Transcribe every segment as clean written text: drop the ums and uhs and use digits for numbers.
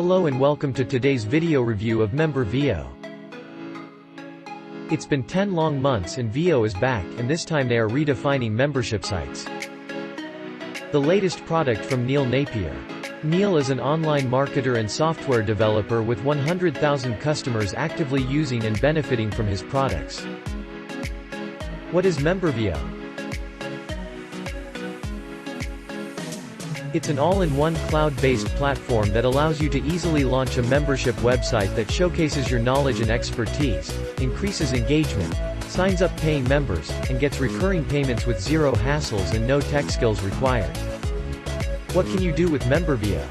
Hello and welcome to today's video review of MemberVio. It's been 10 long months and Vio is back, and this time they are redefining membership sites. The latest product from Neil Napier. Neil is an online marketer and software developer with 100,000 customers actively using and benefiting from his products. What is MemberVio? It's an all-in-one cloud-based platform that allows you to easily launch a membership website that showcases your knowledge and expertise, increases engagement, signs up paying members, and gets recurring payments with zero hassles and no tech skills required. What can you do with MemberVio?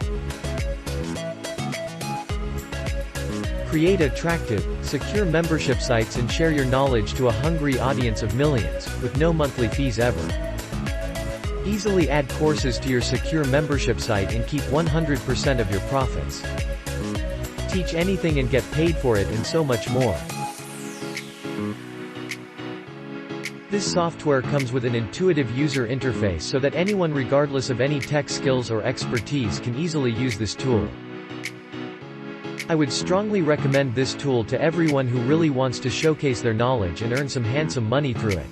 Create attractive, secure membership sites and share your knowledge to a hungry audience of millions, with no monthly fees ever. Easily add courses to your secure membership site and keep 100% of your profits. Teach anything and get paid for it, and so much more. This software comes with an intuitive user interface so that anyone regardless of any tech skills or expertise can easily use this tool. I would strongly recommend this tool to everyone who really wants to showcase their knowledge and earn some handsome money through it.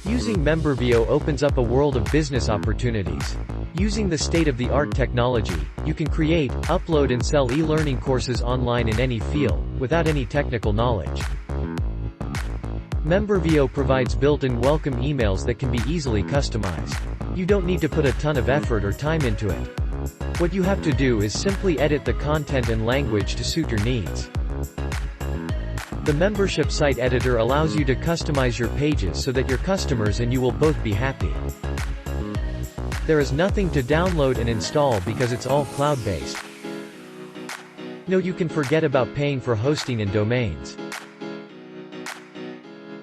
Using MemberVio opens up a world of business opportunities. Using the state-of-the-art technology, you can create, upload and sell e-learning courses online in any field, without any technical knowledge. MemberVio provides built-in welcome emails that can be easily customized. You don't need to put a ton of effort or time into it. What you have to do is simply edit the content and language to suit your needs. The membership site editor allows you to customize your pages so that your customers and you will both be happy. There is nothing to download and install because it's all cloud-based. No, you can forget about paying for hosting and domains.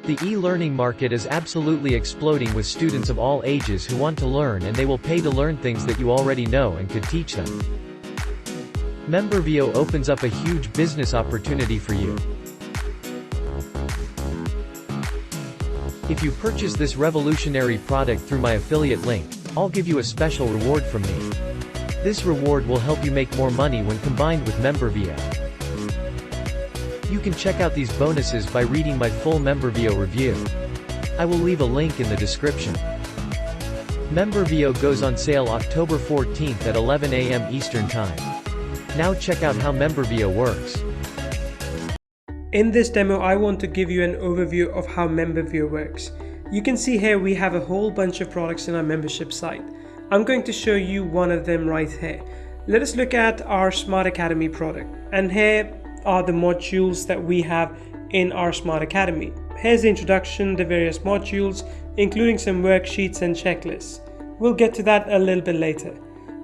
The e-learning market is absolutely exploding with students of all ages who want to learn, and they will pay to learn things that you already know and could teach them. MemberVio opens up a huge business opportunity for you. If you purchase this revolutionary product through my affiliate link, I'll give you a special reward from me. This reward will help you make more money when combined with MemberVio. You can check out these bonuses by reading my full MemberVio review. I will leave a link in the description. MemberVio goes on sale October 14th at 11 a.m. Eastern Time. Now check out how MemberVio works. In this demo, I want to give you an overview of how MemberVio works. You can see here we have a whole bunch of products in our membership site. I'm going to show you one of them right here. Let us look at our Smart Academy product. And here are the modules that we have in our Smart Academy. Here's the introduction, the various modules, including some worksheets and checklists. We'll get to that a little bit later.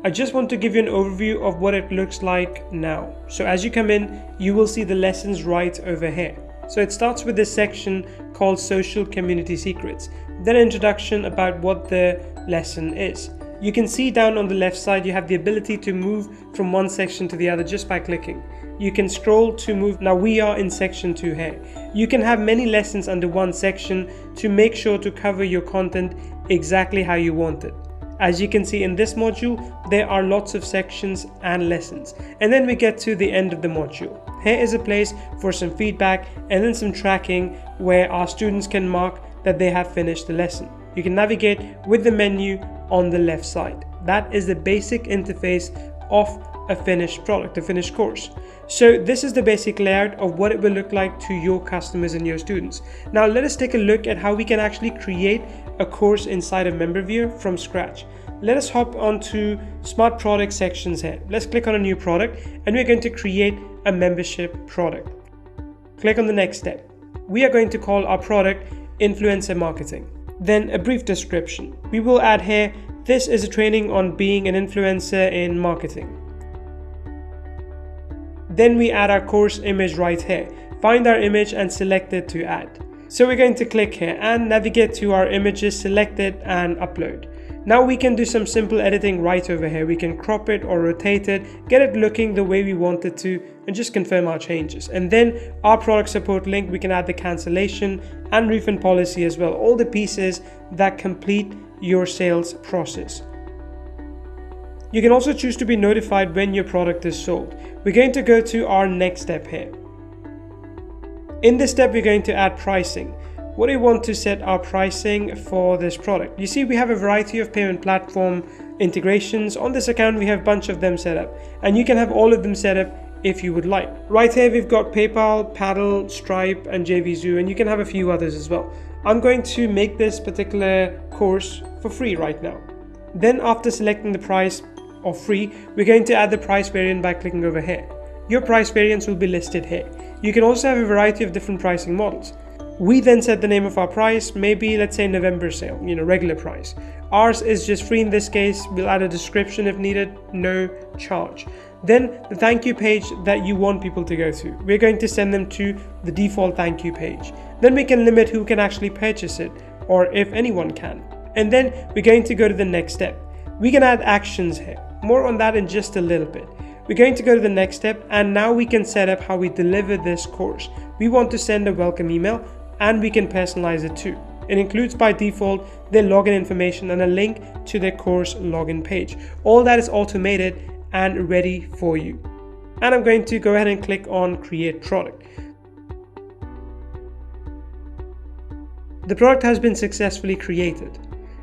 I just want to give you an overview of what it looks like now. So as you come in, you will see the lessons right over here. So it starts with this section called Social Community Secrets, then an introduction about what the lesson is. You can see down on the left side, you have the ability to move from one section to the other just by clicking. You can scroll to move. Now we are in section 2 here. You can have many lessons under one section to make sure to cover your content exactly how you want it. As you can see in this module, there are lots of sections and lessons. And then we get to the end of the module. Here is a place for some feedback and then some tracking where our students can mark that they have finished the lesson. You can navigate with the menu on the left side. That is the basic interface of a finished product, a finished course. So this is the basic layout of what it will look like to your customers and your students. Now let us take a look at how we can actually create a course inside of MemberVio from scratch. Let us hop onto Smart Product sections here. Let's click on a new product and we're going to create a membership product. Click on the next step. We are going to call our product Influencer Marketing. Then a brief description. We will add here, this is a training on being an influencer in marketing. Then we add our course image right here. Find our image and select it to add. So we're going to click here and navigate to our images, select it and upload. Now we can do some simple editing right over here. We can crop it or rotate it, get it looking the way we want it to, and just confirm our changes. And then our product support link, we can add the cancellation and refund policy as well. All the pieces that complete your sales process. You can also choose to be notified when your product is sold. We're going to go to our next step here. In this step, we're going to add pricing. What do we want to set our pricing for this product? You see, we have a variety of payment platform integrations. On this account, we have a bunch of them set up, and you can have all of them set up if you would like. Right here, we've got PayPal, Paddle, Stripe, and JVZoo, and you can have a few others as well. I'm going to make this particular course for free right now. Then after selecting the price of free, we're going to add the price variant by clicking over here. Your price variants will be listed here. You can also have a variety of different pricing models. We then set the name of our price, maybe let's say November sale, regular price. Ours is just free in this case. We'll add a description if needed, no charge. Then the thank you page that you want people to go to, we're going to send them to the default thank you page. Then we can limit who can actually purchase it, or if anyone can. And then we're going to go to the next step. We can add actions here. More on that in just a little bit. We're going to go to the next step, and now we can set up how we deliver this course. We want to send a welcome email, and we can personalize it too. It includes by default their login information and a link to their course login page. All that is automated and ready for you. And I'm going to go ahead and click on create product. The product has been successfully created.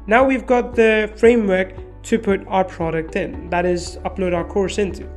Now we've got the framework to put our product in, that is, upload our course into.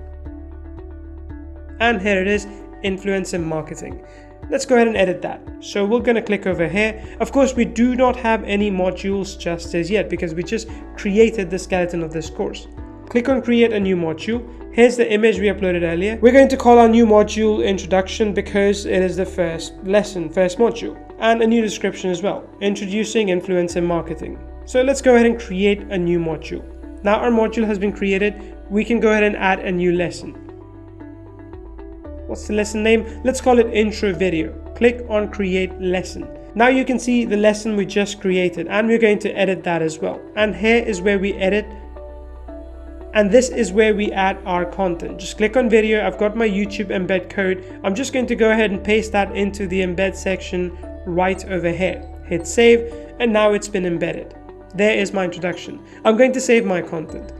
And here it is, influencer marketing. Let's go ahead and edit that. So we're going to click over here. Of course, we do not have any modules just as yet because we just created the skeleton of this course. Click on create a new module. Here's the image we uploaded earlier. We're going to call our new module introduction because it is the first lesson, first module, and a new description as well, introducing influencer marketing. So let's go ahead and create a new module. Now our module has been created. We can go ahead and add a new lesson. What's the lesson name? Let's call it intro video. Click on create lesson. Now you can see the lesson we just created, and we're going to edit that as well. And here is where we edit, and this is where we add our content. Just click on video. I've got my YouTube embed code. I'm just going to go ahead and paste that into the embed section right over here. Hit save, and now it's been embedded. There is my introduction. I'm going to save my content.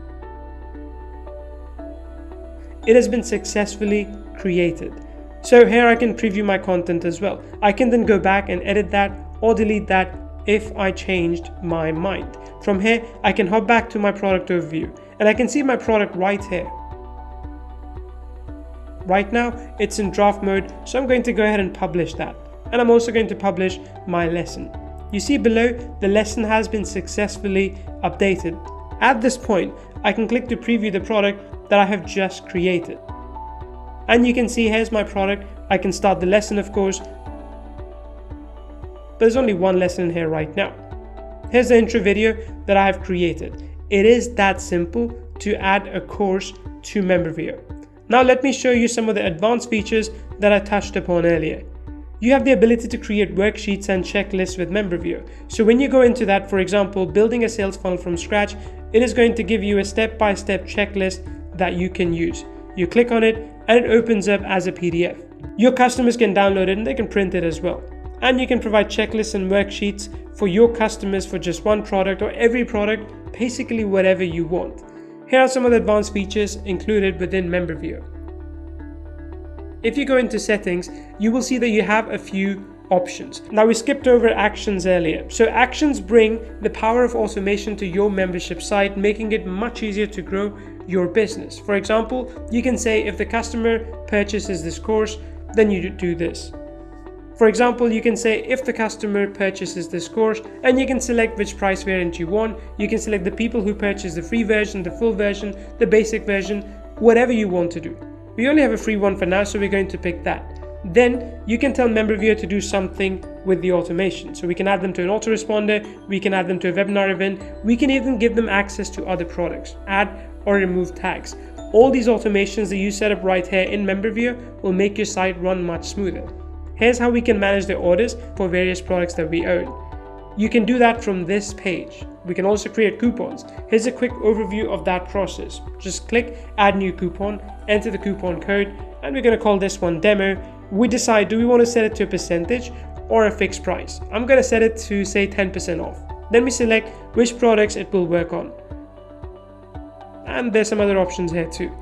It has been successfully created. So here I can preview my content as well. I can then go back and edit that or delete that if I changed my mind. From here, I can hop back to my product overview and I can see my product right here. Right now, it's in draft mode, so I'm going to go ahead and publish that. And I'm also going to publish my lesson. You see below, the lesson has been successfully updated. At this point, I can click to preview the product that I have just created. And you can see here's my product. I can start the lesson, of course, but there's only one lesson here right now. Here's the intro video that I have created. It is that simple to add a course to MemberVio. Now let me show you some of the advanced features that I touched upon earlier. You have the ability to create worksheets and checklists with MemberVio. So when you go into that, for example, building a sales funnel from scratch, it is going to give you a step-by-step checklist that you can use. You click on it and it opens up as a PDF. Your customers can download it and they can print it as well. And you can provide checklists and worksheets for your customers for just one product or every product, basically whatever you want. Here are some of the advanced features included within MemberVio. If you go into settings, you will see that you have a few options. Now we skipped over actions earlier. So actions bring the power of automation to your membership site, making it much easier to grow your business. For example, you can say if the customer purchases this course, then you do this. For example, you can say if the customer purchases this course, and you can select which price variant you want. You can select the people who purchase the free version, the full version, the basic version, whatever you want to do. We only have a free one for now, so we're going to pick that. Then you can tell MemberVio to do something with the automation. So we can add them to an autoresponder, we can add them to a webinar event, we can even give them access to other products, add or remove tags. All these automations that you set up right here in MemberVio will make your site run much smoother. Here's how we can manage the orders for various products that we own. You can do that from this page. We can also create coupons. Here's a quick overview of that process. Just click add new coupon, enter the coupon code, and we're going to call this one demo. We decide, do we want to set it to a percentage or a fixed price? I'm going to set it to say 10% off. Then we select which products it will work on. and there's some other options here too.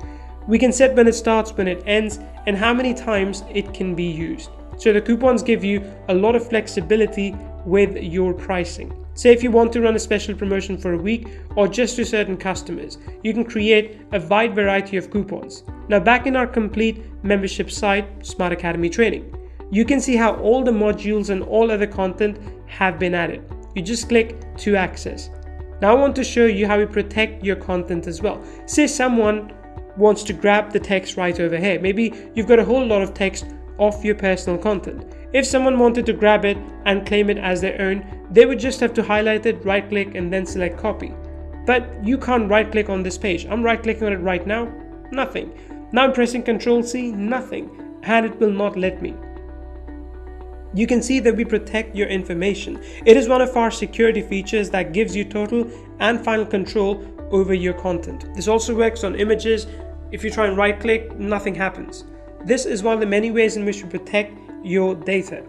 We can set when it starts, when it ends, and how many times it can be used. So the coupons give you a lot of flexibility with your pricing. Say if you want to run a special promotion for a week or just to certain customers, you can create a wide variety of coupons. Now back in our complete membership site, Smart Academy Training, you can see how all the modules and all other content have been added. You just click to access. Now I want to show you how we protect your content as well. Say someone wants to grab the text right over here. Maybe you've got a whole lot of text of your personal content. If someone wanted to grab it and claim it as their own, they would just have to highlight it, right click, and then select copy. But you can't right click on this page. I'm right clicking on it right now, nothing. Now I'm pressing Ctrl C, nothing, and it will not let me. You can see that we protect your information. It is one of our security features that gives you total and final control over your content. This also works on images. If you try and right click, nothing happens. This is one of the many ways in which we protect your data.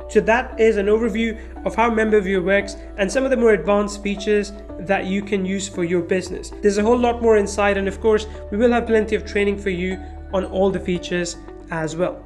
So that is an overview of how MemberVio works and some of the more advanced features that you can use for your business. There's a whole lot more inside, and of course, we will have plenty of training for you on all the features as well.